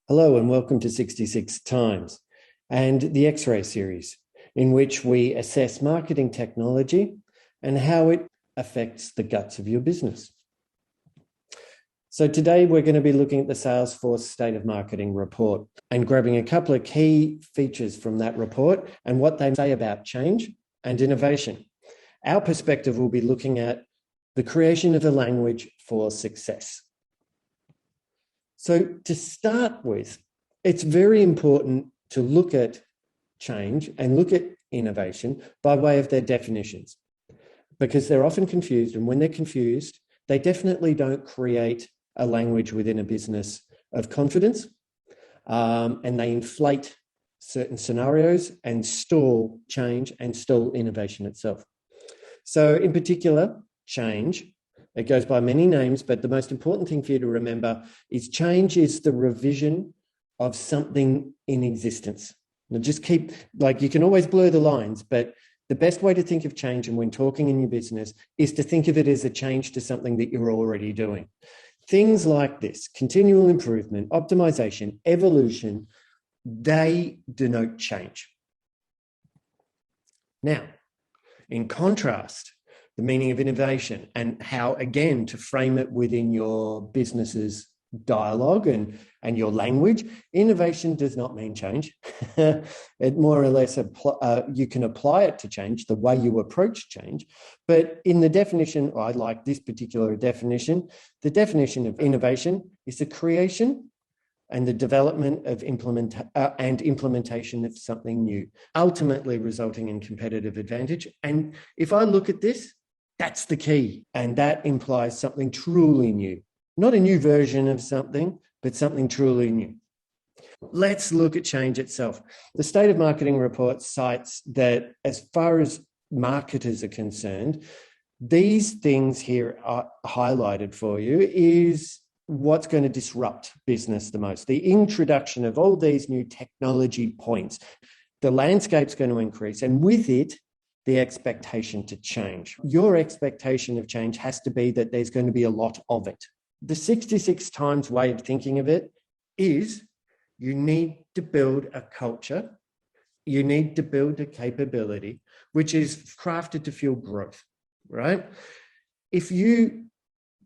Hello and welcome to 66 Times and the X-Ray series, in which we assess marketing technology and how it affects the guts of your business. So today we're going to be looking at the Salesforce State of Marketing report and grabbing a couple of key features from that report and what they say about change and innovation. Our perspective will be looking at the creation of a language for success. So to start with, it's very important to look at change and look at innovation by way of their definitions, because they're often confused. And when they're confused, they definitely don't create a language within a business of confidence, and they inflate certain scenarios and stall change and stall innovation itself. So in particular, change, it goes by many names, but the most important thing for you to remember is change is the revision of something in existence. Now just keep, you can always blur the lines, but the best way to think of change, and when talking in your business, is to think of it as a change to something that you're already doing. Things like this, continual improvement, optimization, evolution, they denote change. Now, in contrast, the meaning of innovation and how, again, to frame it within your business's dialogue and your language. Innovation does not mean change. It more or less, you can apply it to change, the way you approach change. But in the definition, I like this particular definition, the definition of innovation is the creation and the development of implementation of something new, ultimately resulting in competitive advantage. And if I look at this, that's the key. And that implies something truly new, not a new version of something, but something truly new. Let's look at change itself. The State of Marketing report cites that as far as marketers are concerned, these things here are highlighted for you is what's going to disrupt business the most. The introduction of all these new technology points. The landscape's going to increase, and with it, the expectation to change. Your expectation of change has to be that there's going to be a lot of it. The 66 times way of thinking of it is you need to build a culture, you need to build a capability, which is crafted to fuel growth, right? If you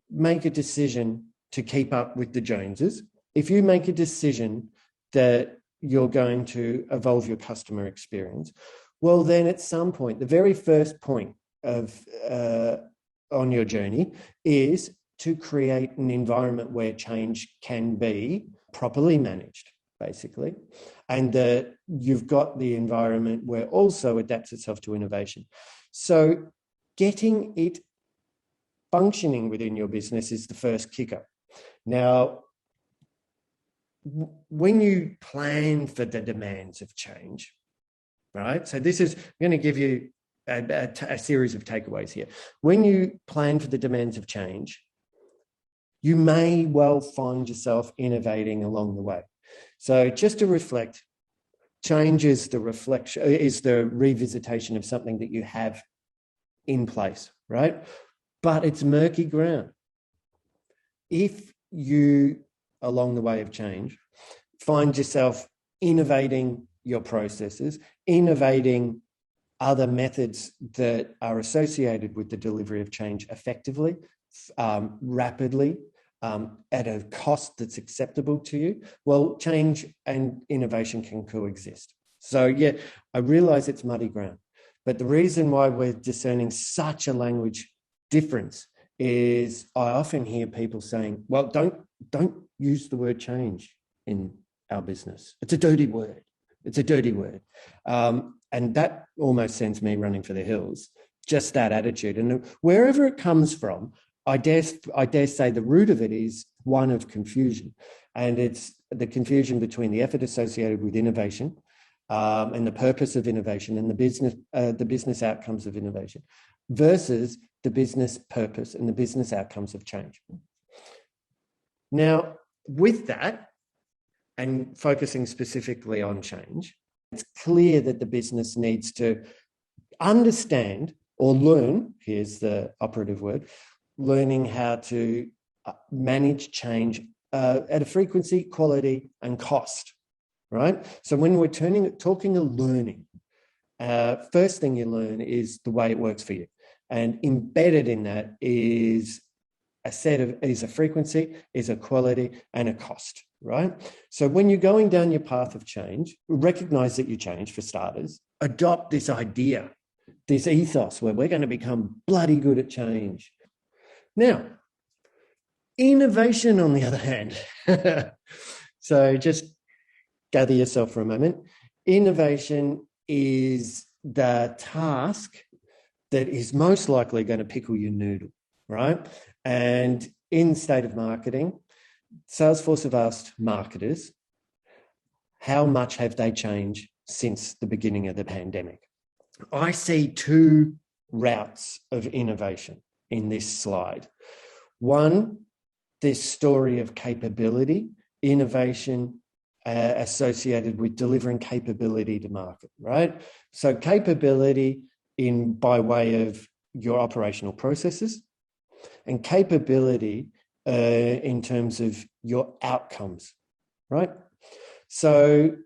make a decision to keep up with the Joneses, if you make a decision that you're going to evolve your customer experience, well, then at some point, the very first point of on your journey is to create an environment where change can be properly managed, basically, and that you've got the environment where also adapts itself to innovation. So getting it functioning within your business is the first kicker. Now, when you plan for the demands of change, right? So this is, I'm going to give you a series of takeaways here. When you plan for the demands of change, you may well find yourself innovating along the way. So just to reflect, change is the reflection, is the revisitation of something that you have in place, right? But it's murky ground. If you, along the way of change, find yourself innovating your processes, innovating other methods that are associated with the delivery of change effectively, rapidly, at a cost that's acceptable to you, well, change and innovation can coexist. So yeah, I realize it's muddy ground, but the reason why we're discerning such a language difference is I often hear people saying, well, don't use the word change in our business. It's a dirty word. It's a dirty word. And that almost sends me running for the hills, just that attitude. And wherever it comes from, I dare say the root of it is one of confusion. And it's the confusion between the effort associated with innovation and the purpose of innovation and the business outcomes of innovation versus the business purpose and the business outcomes of change. Now, with that, and focusing specifically on change, it's clear that the business needs to understand or learn, here's the operative word, learning how to manage change at a frequency, quality, and cost, right? So when we're talking and learning, first thing you learn is the way it works for you. And embedded in that is a frequency, is a quality, and a cost, right? So when you're going down your path of change, recognize that you change for starters, adopt this idea, this ethos where we're going to become bloody good at change. Now, innovation, on the other hand, so just gather yourself for a moment. Innovation is the task that is most likely going to pickle your noodle, right? And in State of Marketing, Salesforce have asked marketers, how much have they changed since the beginning of the pandemic? I see two routes of innovation in this slide. One, this story of capability, innovation associated with delivering capability to market, right? So capability by way of your operational processes, and capability in terms of your outcomes, right? So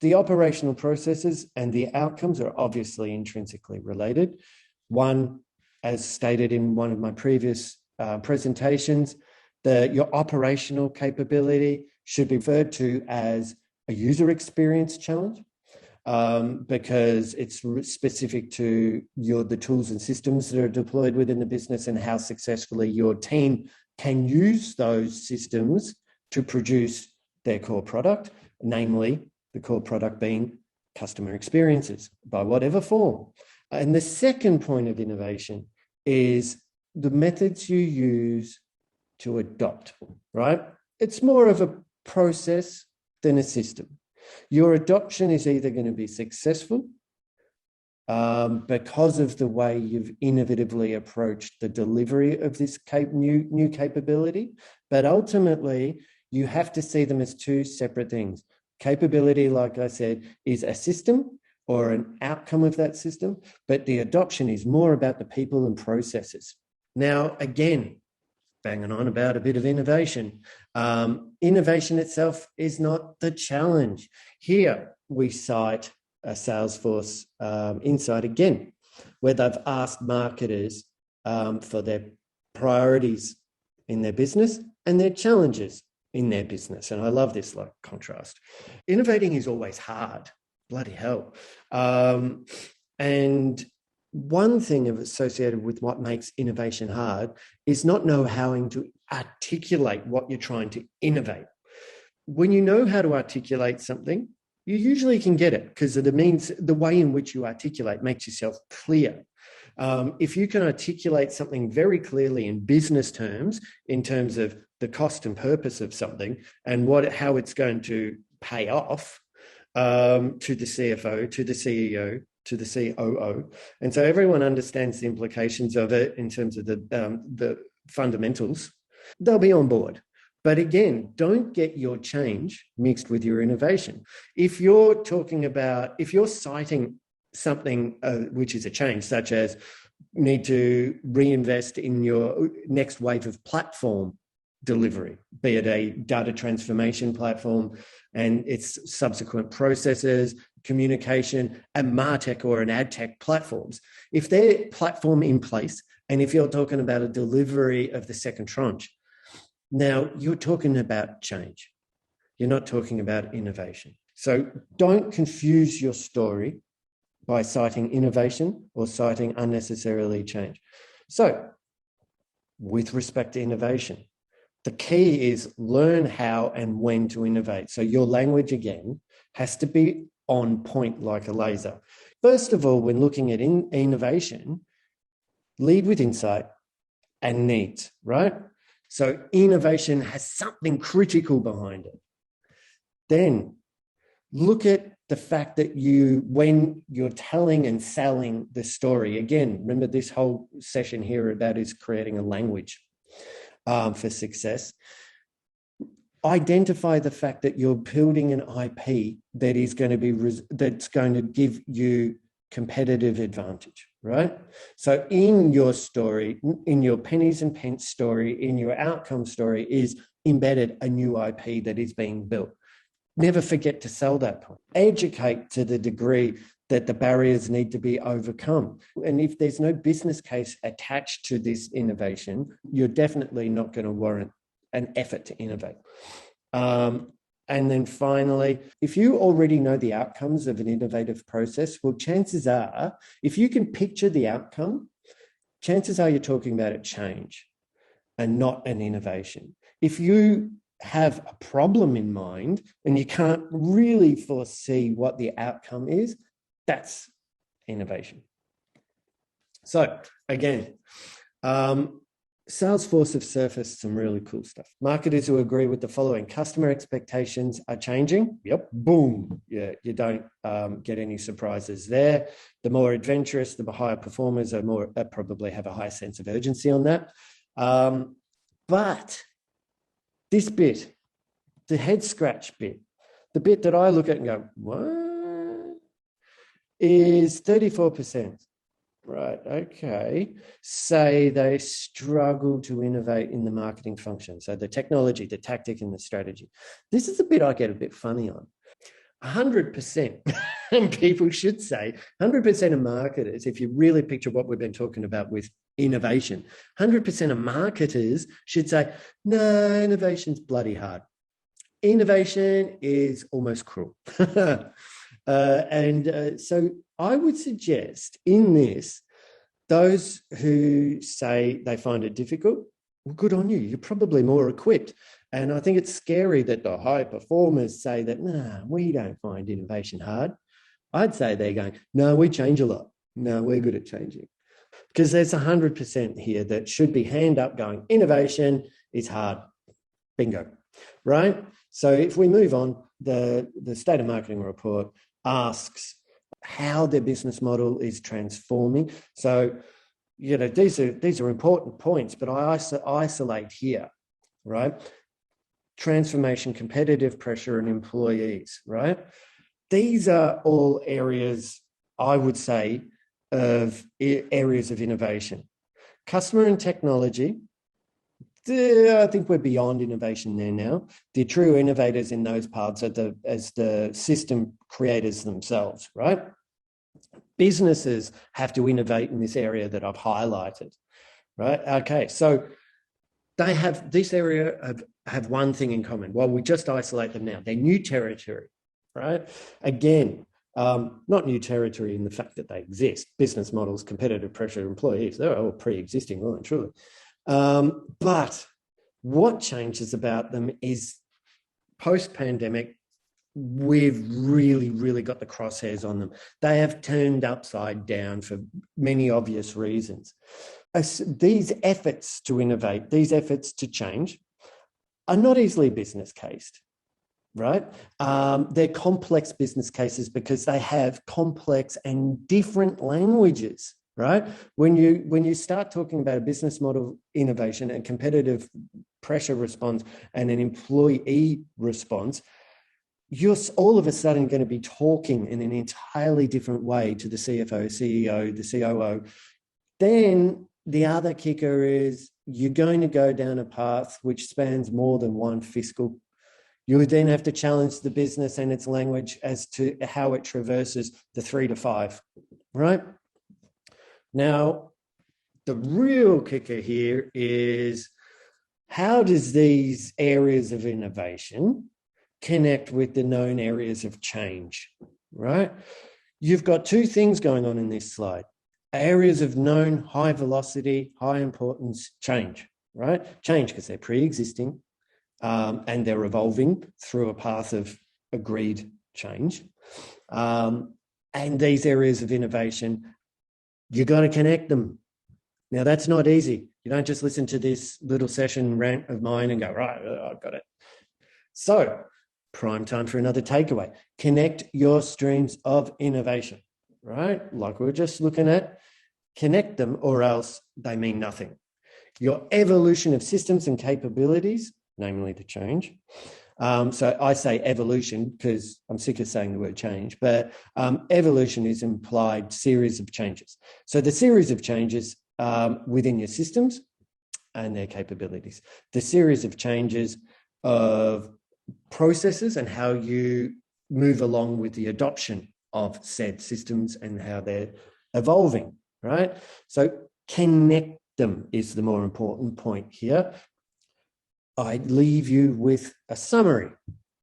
the operational processes and the outcomes are obviously intrinsically related. One, as stated in one of my previous presentations, your operational capability should be referred to as a user experience challenge, because it's specific to the tools and systems that are deployed within the business and how successfully your team can use those systems to produce their core product, namely the core product being customer experiences by whatever form. And the second point of innovation is the methods you use to adopt, right? It's more of a process than a system. Your adoption is either going to be successful because of the way you've innovatively approached the delivery of this new capability, but ultimately you have to see them as two separate things. Capability, like I said, is a system or an outcome of that system, but the adoption is more about the people and processes. Now, again, banging on about a bit of innovation. Innovation itself is not the challenge. Here we cite a Salesforce insight again, where they've asked marketers for their priorities in their business and their challenges in their business. And I love this contrast. Innovating is always hard, bloody hell. And one thing associated with what makes innovation hard is not knowing to articulate what you're trying to innovate. When you know how to articulate something, you usually can get it because it means the way in which you articulate makes yourself clear. If you can articulate something very clearly in business terms, in terms of the cost and purpose of something and how it's going to pay off to the CFO, to the CEO, to the COO. And so everyone understands the implications of it in terms of the fundamentals, they'll be on board. But again, don't get your change mixed with your innovation. If you're citing something which is a change, such as need to reinvest in your next wave of platform delivery, be it a data transformation platform and its subsequent processes, communication, a MarTech or an AdTech platforms. If they're platform in place, and if you're talking about a delivery of the second tranche, now you're talking about change. You're not talking about innovation. So don't confuse your story by citing innovation or citing unnecessarily change. So with respect to innovation, the key is learn how and when to innovate. So your language, again, has to be on point like a laser. First of all, when looking at innovation, lead with insight and needs, right? So innovation has something critical behind it. Then look at the fact that when you're telling and selling the story, again, remember this whole session here about is creating a language for success. Identify the fact that you're building an IP that is going to that's going to give you competitive advantage, right? So in your story, in your pennies and pence story, in your outcome story is embedded a new IP that is being built. Never forget to sell that point. Educate to the degree that the barriers need to be overcome. And if there's no business case attached to this innovation, you're definitely not going to warrant an effort to innovate. And then finally, if you already know the outcomes of an innovative process, well, chances are, if you can picture the outcome, chances are you're talking about a change and not an innovation. If you have a problem in mind and you can't really foresee what the outcome is, that's innovation. So again, Salesforce have surfaced some really cool stuff. Marketers who agree with the following: customer expectations are changing. Yep, boom. Yeah, you don't get any surprises there. The more adventurous, the higher performers are probably have a high sense of urgency on that. But this bit, the head scratch bit, the bit that I look at and go, what? Is 34%. Right, okay. Say they struggle to innovate in the marketing function. So the technology, the tactic, and the strategy. This is the bit I get a bit funny on. 100%, and people should say 100% of marketers, if you really picture what we've been talking about with innovation, 100% of marketers should say, no, innovation's bloody hard. Innovation is almost cruel. So I would suggest in this, those who say they find it difficult, well, good on you. You're probably more equipped. And I think it's scary that the high performers say that, nah, we don't find innovation hard. I'd say they're going, no, we change a lot. No, we're good at changing. Because there's 100% here that should be hand up going, innovation is hard. Bingo. Right? So if we move on, the State of Marketing report asks how their business model is transforming. So, these are important points, but I isolate here, right? Transformation, competitive pressure, and employees, right? These are all areas, I would say, of areas of innovation. Customer and technology, I think we're beyond innovation there now. The true innovators in those parts are as the system creators themselves, right? Businesses have to innovate in this area that I've highlighted, right? Okay, so they have this area have one thing in common. Well, we just isolate them now. They're new territory, right? Again, not new territory in the fact that they exist. Business models, competitive pressure, employees, they're all pre-existing, well and truly. But what changes about them is post-pandemic, we've really, really got the crosshairs on them. They have turned upside down for many obvious reasons. These efforts to innovate, these efforts to change are not easily business cased, right? They're complex business cases because they have complex and different languages. Right? When you start talking about a business model innovation and competitive pressure response and an employee response, you're all of a sudden going to be talking in an entirely different way to the CFO, CEO, the COO. Then the other kicker is you're going to go down a path which spans more than one fiscal. You would then have to challenge the business and its language as to how it traverses the 3 to 5, right? Now, the real kicker here is how does these areas of innovation connect with the known areas of change, right? You've got two things going on in this slide. Areas of known high velocity, high importance change, right? Change because they're pre-existing and they're evolving through a path of agreed change. And these areas of innovation, you got to connect them. Now, that's not easy. You don't just listen to this little session rant of mine and go, right, I've got it. So, prime time for another takeaway. Connect your streams of innovation, right? Like we were just looking at. Connect them or else they mean nothing. Your evolution of systems and capabilities, namely the change. So I say evolution because I'm sick of saying the word change, but evolution is implied series of changes. So the series of changes within your systems and their capabilities. The series of changes of processes and how you move along with the adoption of said systems and how they're evolving, right? So connect them is the more important point here. I leave you with a summary,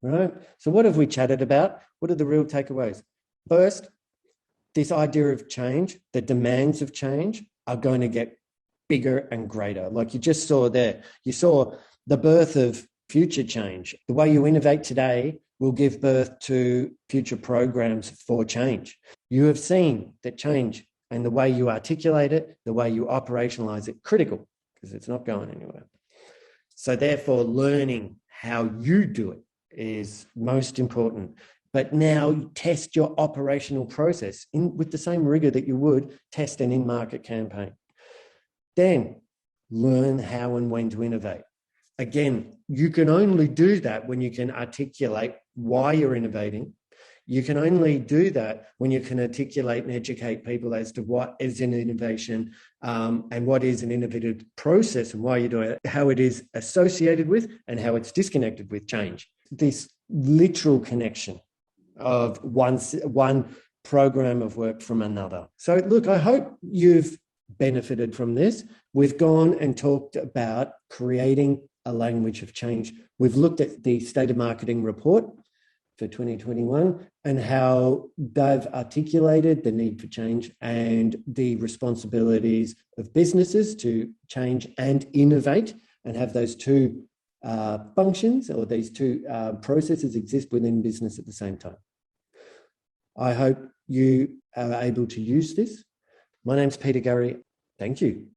right? So what have we chatted about? What are the real takeaways? First, this idea of change, the demands of change are going to get bigger and greater. Like you just saw there, you saw the birth of future change. The way you innovate today will give birth to future programs for change. You have seen that change and the way you articulate it, the way you operationalize it, critical, because it's not going anywhere. So therefore, learning how you do it is most important. But now test your operational process with the same rigor that you would test an in-market campaign. Then learn how and when to innovate. Again, you can only do that when you can articulate why you're innovating. You can only do that when you can articulate and educate people as to what is an innovation and what is an innovative process and why you do it, how it is associated with and how it's disconnected with change. This literal connection of one program of work from another. So look, I hope you've benefited from this. We've gone and talked about creating a language of change. We've looked at the State of Marketing report for 2021 and how they've articulated the need for change and the responsibilities of businesses to change and innovate and have those two functions or these two processes exist within business at the same time. I hope you are able to use this. My name's Peter Gurry. Thank you.